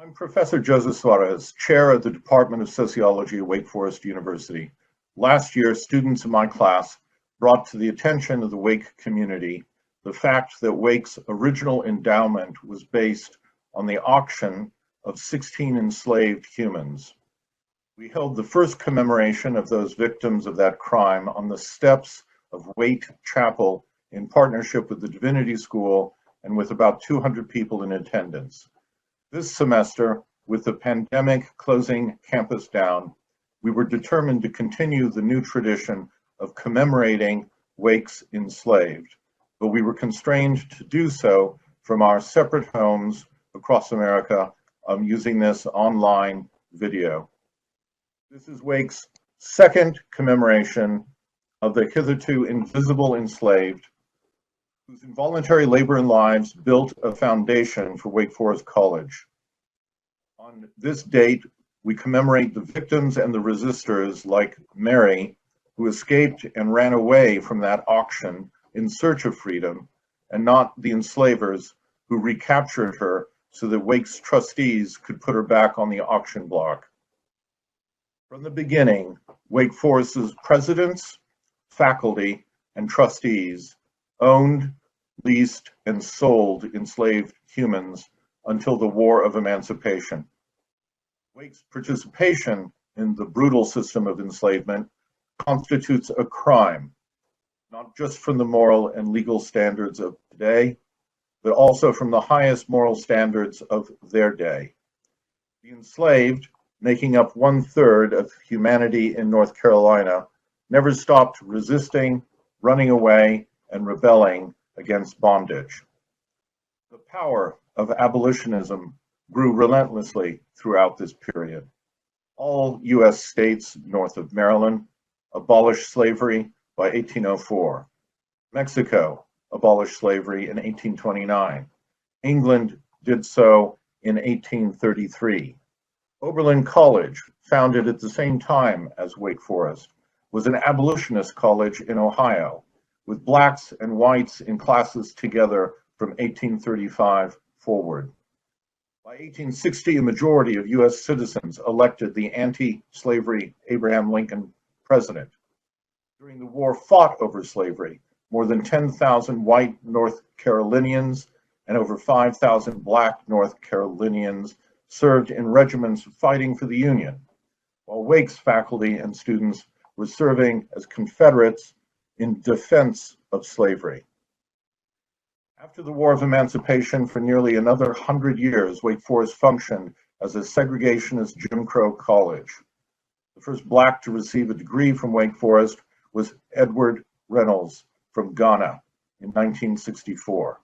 I'm Professor Joseph Suarez, Chair of the Department of Sociology at Wake Forest University. Last year, students in my class brought to the attention of the Wake community the fact that Wake's original endowment was based on the auction of 16 enslaved humans. We held the first commemoration of those victims of that crime on the steps of Wake Chapel in partnership with the Divinity School and with about 200 people in attendance. This semester, with the pandemic closing campus down, we were determined to continue the new tradition of commemorating Wake's enslaved, but we were constrained to do so from our separate homes across America using this online video. This is Wake's second commemoration of the hitherto invisible enslaved, whose involuntary labor and lives built a foundation for Wake Forest College. On this date, we commemorate the victims and the resistors like Mary, who escaped and ran away from that auction in search of freedom, and not the enslavers who recaptured her so that Wake's trustees could put her back on the auction block. From the beginning, Wake Forest's presidents, faculty, and trustees owned, leased, and sold enslaved humans until the War of Emancipation. Wake's participation in the brutal system of enslavement constitutes a crime, not just from the moral and legal standards of today, but also from the highest moral standards of their day. The enslaved, making up 1/3 of humanity in North Carolina, never stopped resisting, running away, and rebelling against bondage. The power of abolitionism grew relentlessly throughout this period. All U.S. states north of Maryland abolished slavery by 1804. Mexico abolished slavery in 1829. England did so in 1833. Oberlin College, founded at the same time as Wake Forest, was an abolitionist college in Ohio, with blacks and whites in classes together from 1835 forward. By 1860, a majority of U.S. citizens elected the anti-slavery Abraham Lincoln president. During the war fought over slavery, more than 10,000 white North Carolinians and over 5,000 black North Carolinians served in regiments fighting for the Union, while Wake's faculty and students were serving as Confederates in defense of slavery. After the War of Emancipation, for nearly another 100 years, Wake Forest functioned as a segregationist Jim Crow college. The first black to receive a degree from Wake Forest was Edward Reynolds from Ghana in 1964.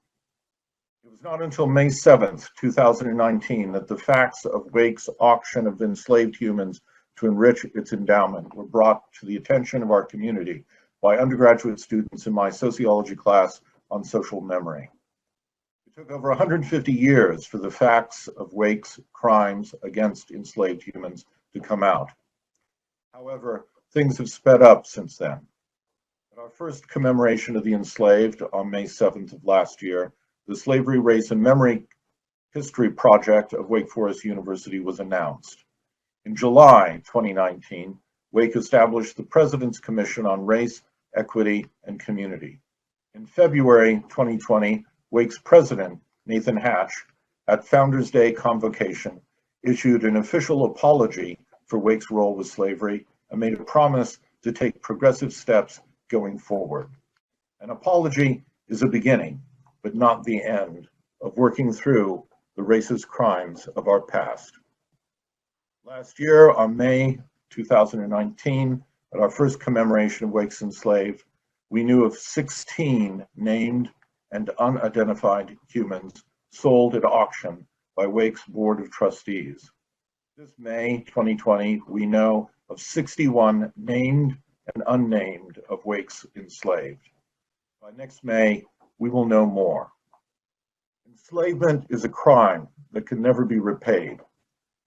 It was not until May 7th, 2019, that the facts of Wake's auction of enslaved humans to enrich its endowment were brought to the attention of our community by undergraduate students in my sociology class on social memory. It took over 150 years for the facts of Wake's crimes against enslaved humans to come out. However, things have sped up since then. At our first commemoration of the enslaved on May 7th of last year, the Slavery, Race, and Memory History Project of Wake Forest University was announced. In July 2019, Wake established the President's Commission on Race, Equity, and Community. In February 2020, Wake's president, Nathan Hatch, at Founders Day convocation, issued an official apology for Wake's role with slavery and made a promise to take progressive steps going forward. An apology is a beginning, but not the end, of working through the racist crimes of our past. Last year, on May 2019, at our first commemoration of Wake's enslaved, we knew of 16 named and unidentified humans sold at auction by Wake's Board of Trustees. This May 2020, we know of 61 named and unnamed of Wake's enslaved. By next May, we will know more. Enslavement is a crime that can never be repaid,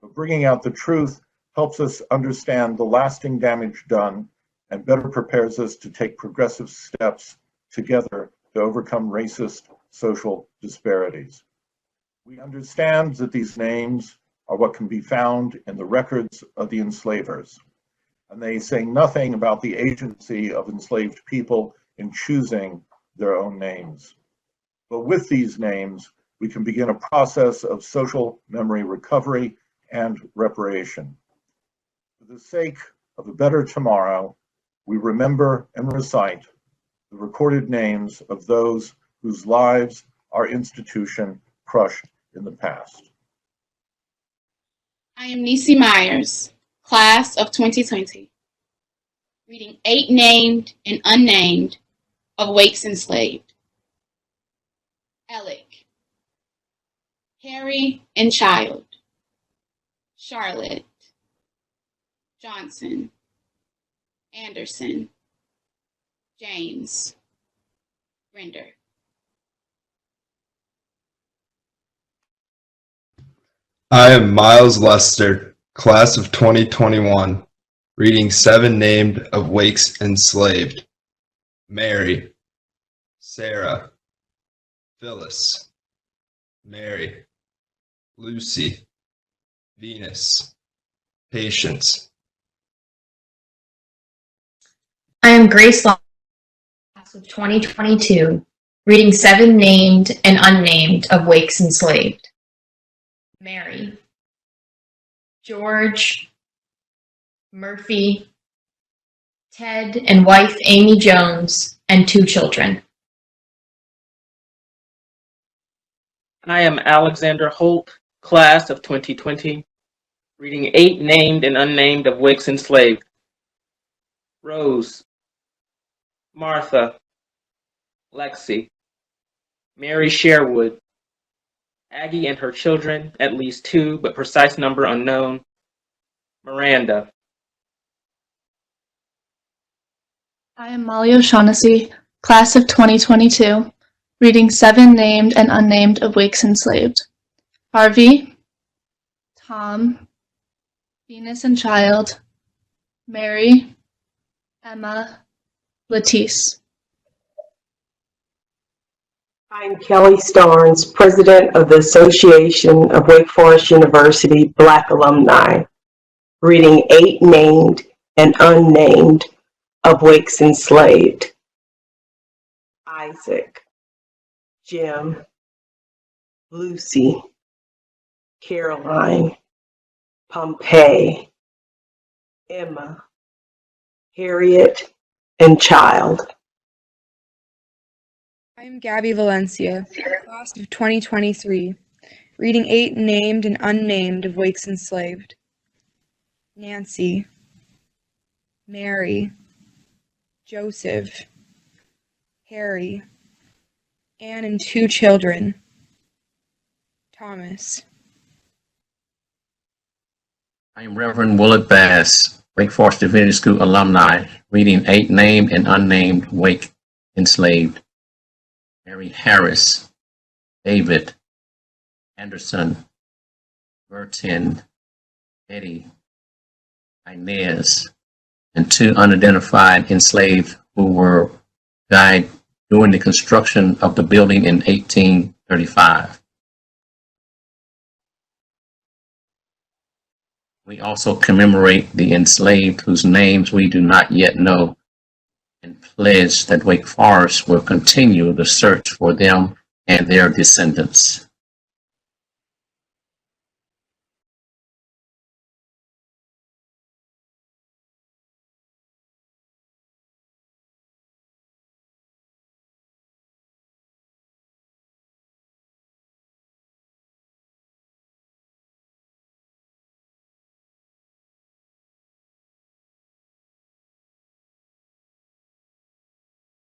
but bringing out the truth helps us understand the lasting damage done and better prepares us to take progressive steps together to overcome racist social disparities. We understand that these names are what can be found in the records of the enslavers, and they say nothing about the agency of enslaved people in choosing their own names. But with these names, we can begin a process of social memory recovery and reparation. For the sake of a better tomorrow, we remember and recite the recorded names of those whose lives our institution crushed in the past. I am Nisi Myers, class of 2020, reading 8 named and unnamed of Wake's Enslaved. Alec, Harry and Child, Charlotte, Johnson, Anderson, James, Render. I am Miles Lester, class of 2021, reading 7 named of Wake's Enslaved. Mary, Sarah, Phyllis, Mary, Lucy, Venus, Patience. I am Grace Long, class of 2022, reading 7 named and unnamed of Wake's Enslaved. Mary, George, Murphy, Ted and wife Amy Jones, and 2 children. I am Alexander Holt, class of 2020, reading 8 named and unnamed of Wake's Enslaved. Rose, Martha, Lexi, Mary Sherwood, Aggie and her children, at least 2, but precise number unknown, Miranda. I am Molly O'Shaughnessy, class of 2022, reading 7 named and unnamed of Wake's Enslaved. Harvey, Tom, Venus and Child, Mary, Emma, Lettice. I'm Kelly Starnes, president of the Association of Wake Forest University Black Alumni, reading 8 named and unnamed of Wake's Enslaved. Isaac, Jim, Lucy, Caroline, Pompey, Emma, Harriet, and Child. I'm Gabby Valencia, class of 2023, reading 8 named and unnamed of Wake's Enslaved. Nancy, Mary, Joseph, Harry, Anne and 2 children, Thomas. I am Reverend Willard Bass, Wake Forest Divinity School alumni, reading 8 named and unnamed Wake Enslaved. Mary Harris, David, Anderson, Burton, Eddie, Inez, and 2 unidentified enslaved who died during the construction of the building in 1835. We also commemorate the enslaved whose names we do not yet know, and pledge that Wake Forest will continue the search for them and their descendants.